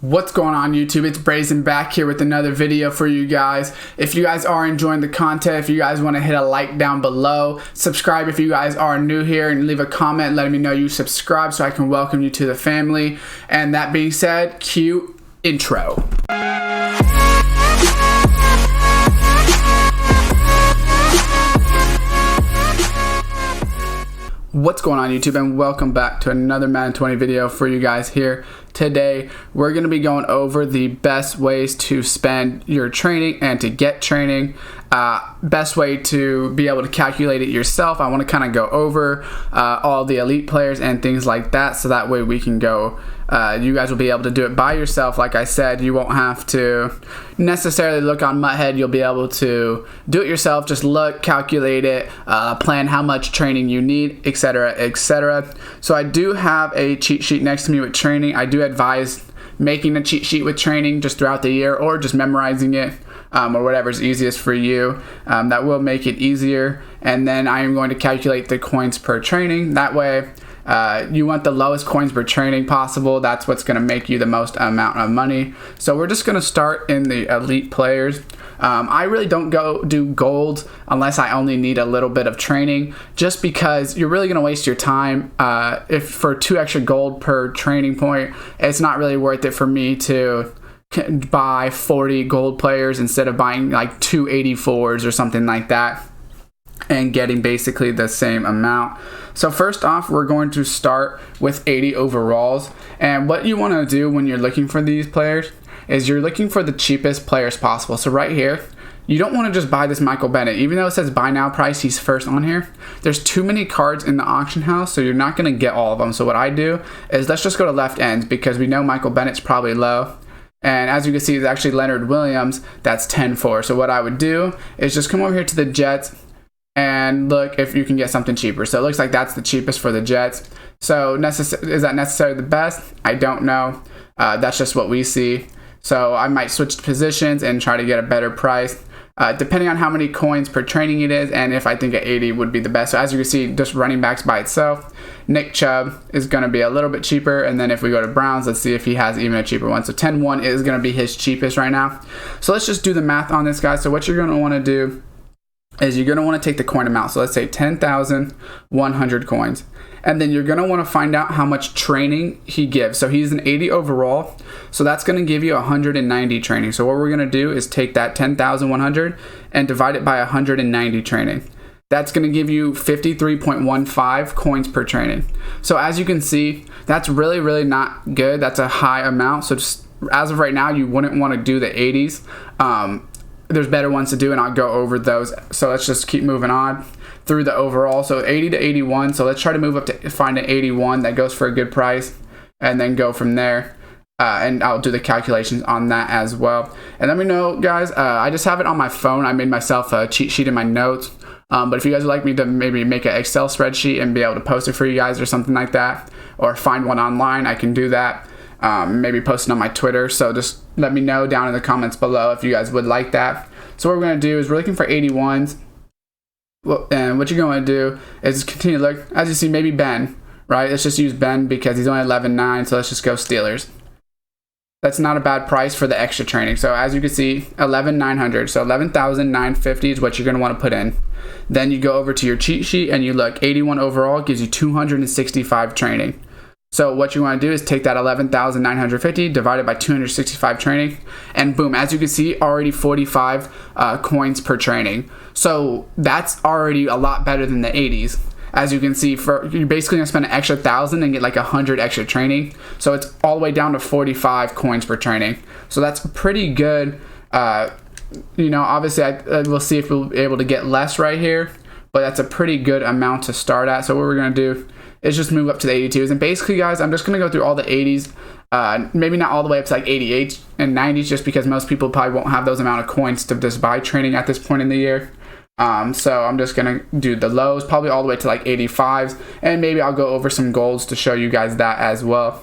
What's going on YouTube? It's Brayzon back here with another video for you guys. If you guys are enjoying the content, if you guys want to hit a like down below, subscribe if you guys are new here, and leave a comment letting me know you subscribe so I can welcome you to the family. And that being said, cue intro. What's going on YouTube, and welcome back to another Madden 20 video for you guys here. Today we're going to be going over the best ways to spend your training and to get training, best way to be able to calculate it yourself. I want to kind of go over all the elite players and things like that, so that way we can go, you guys will be able to do it by yourself. Like I said, you won't have to necessarily look on Muthead. You'll be able to do it yourself. Just look, calculate it, plan how much training you need, etc., etc. So I do have a cheat sheet next to me with training. I do advise making a cheat sheet with training just throughout the year, or just memorizing it, or whatever's easiest for you. That will make it easier. And then I am going to calculate the coins per training. That way, you want the lowest coins per training possible. That's what's going to make you the most amount of money. So we're just going to start in the elite players. I really don't go do gold unless I only need a little bit of training, just because you're really going to waste your time. If for 2 extra gold per training point, it's not really worth it for me to buy 40 gold players instead of buying like 2 84s or something like that and getting basically the same amount. So first off, we're going to start with 80 overalls. And what you want to do when you're looking for these players is you're looking for the cheapest players possible. So right here, you don't want to just buy this Michael Bennett. Even though it says buy now price, he's first on here. There's too many cards in the auction house, so you're not going to get all of them. So what I do is let's just go to left ends, because we know Michael Bennett's probably low. And as you can see, it's actually Leonard Williams. That's 10-4. So what I would do is just come over here to the Jets and look if you can get something cheaper. So it looks like that's the cheapest for the Jets. So is that necessarily the best? I don't know. That's just what we see. So I might switch positions and try to get a better price, depending on how many coins per training it is, and if I think at 80 would be the best. So as you can see, just running backs by itself, Nick Chubb is going to be a little bit cheaper. And then if we go to Browns, let's see if he has even a cheaper one. So 10-1 is going to be his cheapest right now. So let's just do the math on this, guy. So what you're going to want to do is you're going to want to take the coin amount. So let's say 10,100 coins. And then you're going to want to find out how much training he gives. So he's an 80 overall. So that's going to give you 190 training. So what we're going to do is take that 10,100 and divide it by 190 training. That's going to give you 53.15 coins per training. So as you can see, that's really, really not good. That's a high amount. So just as of right now, you wouldn't want to do the 80s. There's better ones to do, and I'll go over those. So let's just keep moving on through the overall. So 80 to 81. So let's try to move up to find an 81 that goes for a good price, and then go from there. And I'll do the calculations on that as well. And let me know, guys. I just have it on my phone. I made myself a cheat sheet in my notes. But if you guys would like me to maybe make an Excel spreadsheet and be able to post it for you guys or something like that, or find one online, I can do that. Maybe post it on my Twitter. So just let me know down in the comments below if you guys would like that. So what we're going to do is we're looking for 81s. Well, and what you're going to do is continue to look. As you see, maybe Ben, right? Let's just use Ben because he's only 11.9. So let's just go Steelers. That's not a bad price for the extra training. So as you can see, 11,900. So 11,950 is what you're going to want to put in. Then you go over to your cheat sheet and you look. 81 overall gives you 265 training. So what you want to do is take that 11,950 divided by 265 training, and boom, as you can see, already 45 coins per training. So that's already a lot better than the 80s. As you can see, you're basically going to spend an extra 1,000 and get like 100 extra training. So it's all the way down to 45 coins per training. So that's pretty good. Obviously, we'll see if we'll be able to get less right here, but that's a pretty good amount to start at. So what we're going to do is just move up to the 82s. And basically, guys, I'm just going to go through all the 80s. Maybe not all the way up to like 88 and 90s, just because most people probably won't have those amount of coins to just buy training at this point in the year. So I'm just going to do the lows, probably all the way to like 85s. And maybe I'll go over some golds to show you guys that as well.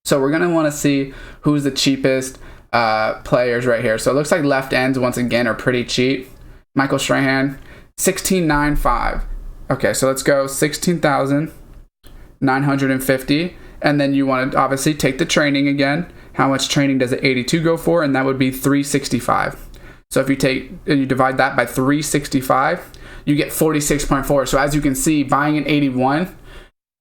So we're going to want to see who's the cheapest players right here. So it looks like left ends, once again, are pretty cheap. Michael Strahan, 16.95. Okay, so let's go 16,950, and then you want to obviously take the training again, how much training does the 82 go for, and that would be 365. So if you take and you divide that by 365, you get 46.4. So as you can see, buying an 81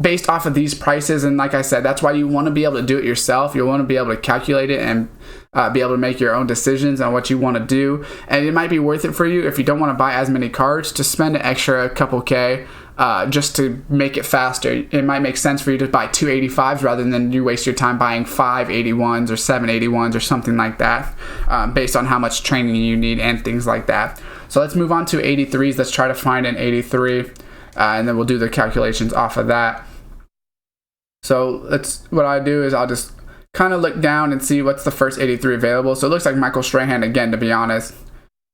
based off of these prices, and like I said, that's why you want to be able to do it yourself. You want to be able to calculate it and be able to make your own decisions on what you want to do. And it might be worth it for you if you don't want to buy as many cards to spend an extra couple K just to make it faster. It might make sense for you to buy 285s rather than you waste your time buying 581s or 781s or something like that, based on how much training you need and things like that. So let's move on to 83s. Let's try to find an 83, and then we'll do the calculations off of that. So what I do is I'll just kind of look down and see what's the first 83 available. So it looks like Michael Strahan again, to be honest.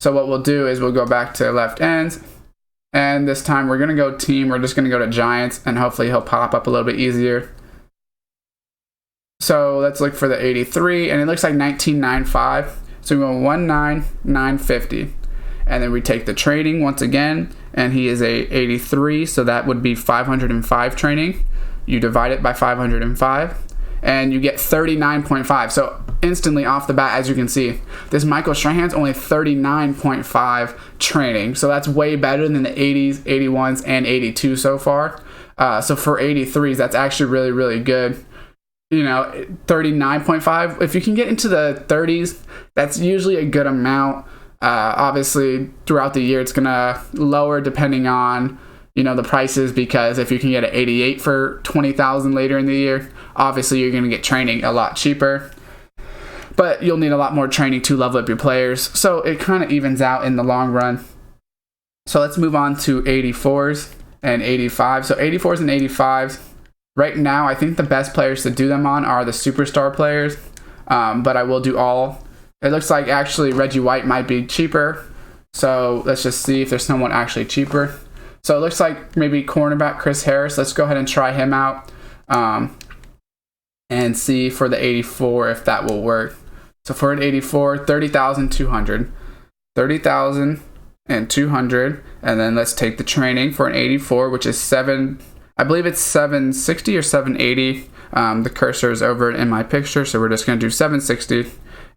So what we'll do is we'll go back to left ends, and this time we're going to go team. We're just going to go to Giants, and hopefully he'll pop up a little bit easier. So let's look for the 83, and it looks like 1995. So we go 19950, and then we take the training once again, and he is a 83, so that would be 505 training. You divide it by 505, and you get 39.5. So instantly off the bat, as you can see, this Michael Strahan's only 39.5 training. So that's way better than the 80s, 81s, and 82 so far. So for 83s, that's actually really, really good. 39.5. If you can get into the 30s, that's usually a good amount. Obviously, throughout the year, it's going to lower depending on the prices, because if you can get an 88 for 20,000 later in the year, obviously you're going to get training a lot cheaper, but you'll need a lot more training to level up your players. So it kind of evens out in the long run. So let's move on to 84s and 85s. So 84s and 85s, right now I think the best players to do them on are the superstar players, but I will do all. It looks like actually Reggie White might be cheaper, so let's just see if there's someone actually cheaper. So it looks like maybe cornerback Chris Harris. Let's go ahead and try him out and see for the 84 if that will work. So for an 84, 30,200. 30,200. And then let's take the training for an 84, which is I believe it's 760 or 780. The cursor is over in my picture, so we're just going to do 760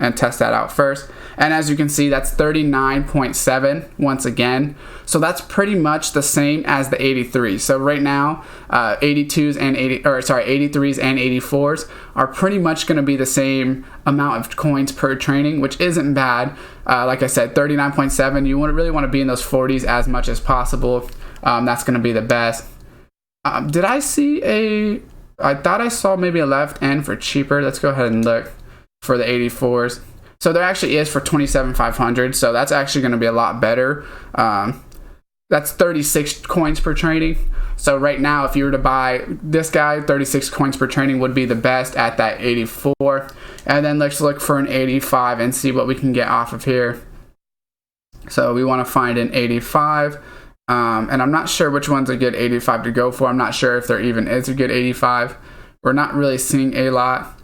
and test that out first. And as you can see, that's 39.7 once again. So that's pretty much the same as the 83. So right now, 83s and 84s are pretty much going to be the same amount of coins per training, which isn't bad. Like I said, 39.7. You really want to be in those 40s as much as possible. That's going to be the best. Did I see I thought I saw maybe a left end for cheaper. Let's go ahead and look for the 84s. So there actually is for 27,500. So that's actually going to be a lot better. That's 36 coins per training. So right now, if you were to buy this guy, 36 coins per training would be the best at that 84. And then let's look for an 85 and see what we can get off of here. So we want to find an 85. And I'm not sure which one's a good 85 to go for. I'm not sure if there even is a good 85. We're not really seeing a lot.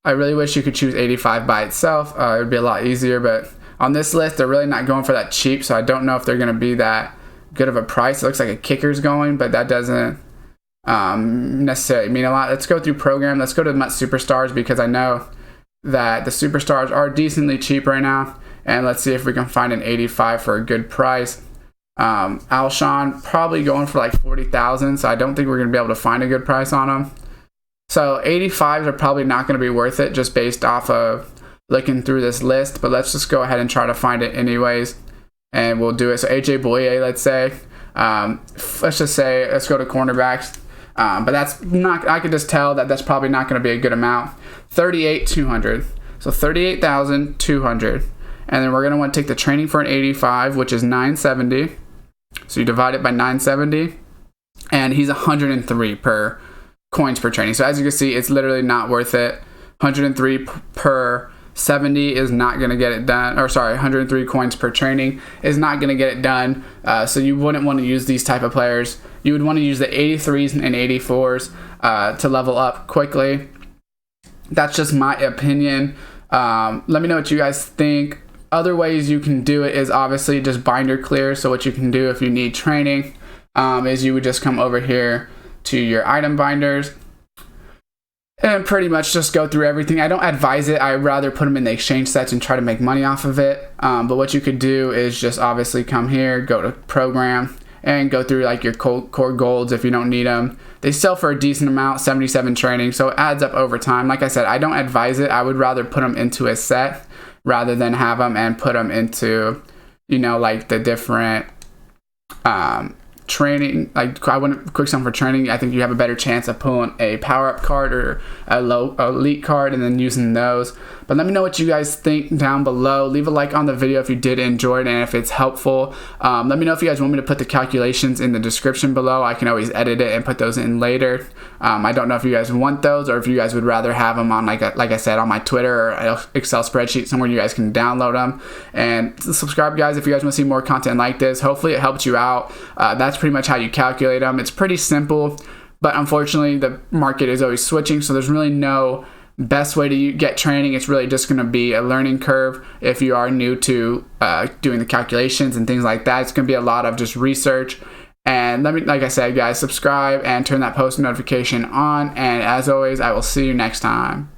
I really wish you could choose 85 by itself. It would be a lot easier, but on this list, they're really not going for that cheap, so I don't know if they're going to be that good of a price. It looks like a kicker's going, but that doesn't necessarily mean a lot. Let's go through program. Let's go to Mutt Superstars, because I know that the Superstars are decently cheap right now, and let's see if we can find an 85 for a good price. Alshon probably going for like 40,000, so I don't think we're going to be able to find a good price on him. So 85s are probably not going to be worth it just based off of looking through this list, but let's just go ahead and try to find it anyways, and we'll do it. So AJ Boye, let's say, let's go to cornerbacks, but that's not, I can just tell that that's probably not going to be a good amount. 38,200, so 38,200, and then we're going to want to take the training for an 85, which is 970, so you divide it by 970, and he's 103 per coins per training. So as you can see, it's literally not worth it. 103 per 70 is not going to get it done. 103 coins per training is not going to get it done. So you wouldn't want to use these type of players. You would want to use the 83s and 84s to level up quickly. That's just my opinion. Let me know what you guys think. Other ways you can do it is obviously just binder clear. So what you can do if you need training is you would just come over here to your item binders, and pretty much just go through everything. I don't advise it. I'd rather put them in the exchange sets and try to make money off of it. But what you could do is just obviously come here, go to program, and go through like your core golds if you don't need them. They sell for a decent amount, 77 training, so it adds up over time. Like I said, I don't advise it. I would rather put them into a set rather than have them and put them into, you know, like the different training. Like I wouldn't quick sum for training. I think you have a better chance of pulling a power up card or a low elite card and then using those. But let me know what you guys think down below. Leave a like on the video if you did enjoy it and if it's helpful. Let me know if you guys want me to put the calculations in the description below. I can always edit it and put those in later. I don't know if you guys want those or if you guys would rather have them on like I said, on my Twitter or Excel spreadsheet somewhere you guys can download them. And subscribe, guys, if you guys want to see more content like this. Hopefully it helped you out. That's pretty much how you calculate them. It's pretty simple, but unfortunately the market is always switching, so there's really no best way to get training. It's really just going to be a learning curve if you are new to doing the calculations and things like that. It's going to be a lot of just research. And like I said, guys, subscribe and turn that post notification on, and as always, I will see you next time.